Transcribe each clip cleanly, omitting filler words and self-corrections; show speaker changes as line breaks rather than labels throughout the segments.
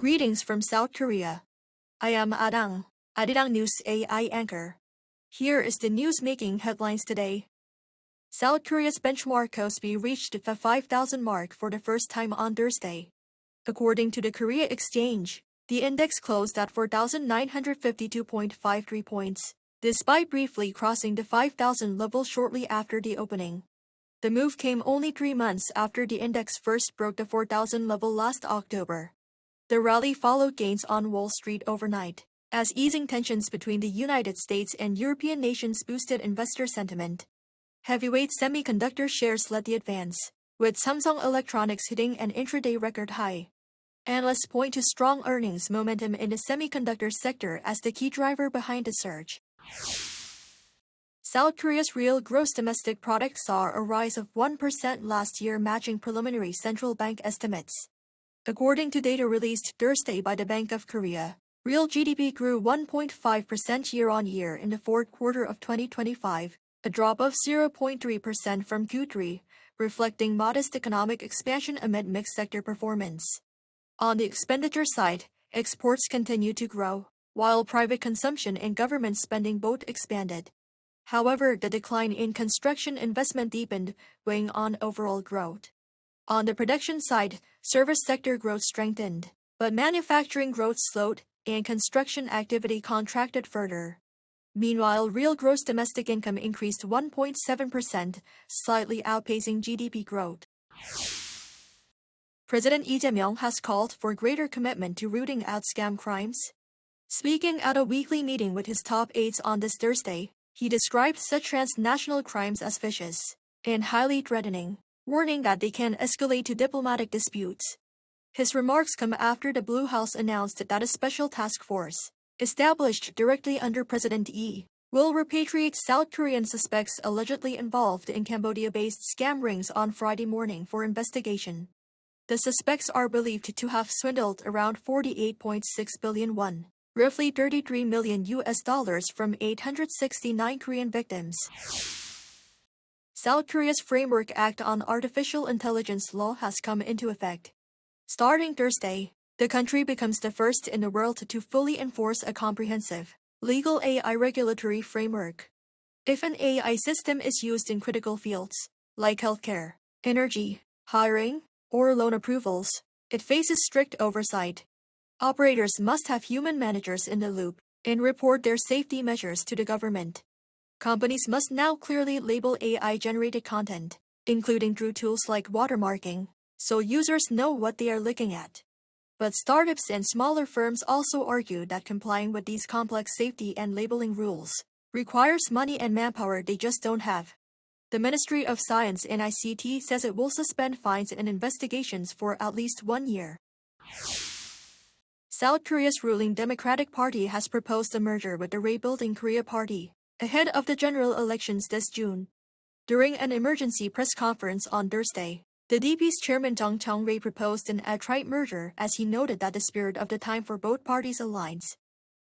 Greetings from South Korea. I am Arirang News AI anchor. Here is the news-making headlines today. South Korea's benchmark KOSPI reached the 5,000 mark for the first time on Thursday. According to the Korea Exchange, the index closed at 4,952.53 points, despite briefly crossing the 5,000 level shortly after the opening. The move came only 3 months after the index first broke the 4,000 level last October. The rally followed gains on Wall Street overnight, as easing tensions between the United States and European nations boosted investor sentiment. Heavyweight semiconductor shares led the advance, with Samsung Electronics hitting an intraday record high. Analysts point to strong earnings momentum in the semiconductor sector as the key driver behind the surge. South Korea's real gross domestic product saw a rise of 1% last year, matching preliminary central bank estimates. According to data released Thursday by the Bank of Korea, real GDP grew 1.5% year-on-year in the fourth quarter of 2025, a drop of 0.3% from Q3, reflecting modest economic expansion amid mixed sector performance. On the expenditure side, exports continue to grow, while private consumption and government spending both expanded. However, the decline in construction investment deepened, weighing on overall growth. On the production side, service sector growth strengthened, but manufacturing growth slowed and construction activity contracted further. Meanwhile, real gross domestic income increased 1.7%, slightly outpacing GDP growth. President Lee Jae-myung has called for greater commitment to rooting out scam crimes. Speaking at a weekly meeting with his top aides on this Thursday, he described such transnational crimes as vicious and highly threatening, warning that they can escalate to diplomatic disputes. His remarks come after the Blue House announced that a special task force, established directly under President Lee, will repatriate South Korean suspects allegedly involved in Cambodia-based scam rings on Friday morning for investigation. The suspects are believed to have swindled around 48.6 billion won, roughly $33 million from 869 Korean victims. South Korea's Framework Act on Artificial Intelligence law has come into effect. Starting Thursday, the country becomes the first in the world to fully enforce a comprehensive, legal AI regulatory framework. If an AI system is used in critical fields, like healthcare, energy, hiring, or loan approvals, it faces strict oversight. Operators must have human managers in the loop and report their safety measures to the government. Companies must now clearly label AI-generated content, including through tools like watermarking, so users know what they are looking at. But startups and smaller firms also argue that complying with these complex safety and labeling rules requires money and manpower they just don't have. The Ministry of Science and ICT says it will suspend fines and investigations for at least 1 year. South Korea's ruling Democratic Party has proposed a merger with the Rebuilding Korea Party, ahead of the general elections this June. During an emergency press conference on Thursday, the DP's chairman Jung Chang-rae proposed an outright merger as he noted that the spirit of the time for both parties aligns.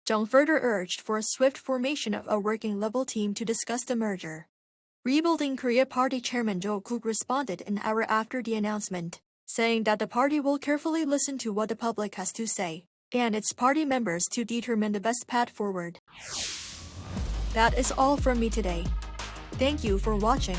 Jung further urged for a swift formation of a working-level team to discuss the merger. Rebuilding Korea Party chairman Jo Kook responded an hour after the announcement, saying that the party will carefully listen to what the public has to say and its party members to determine the best path forward. That is all from me today. Thank you for watching.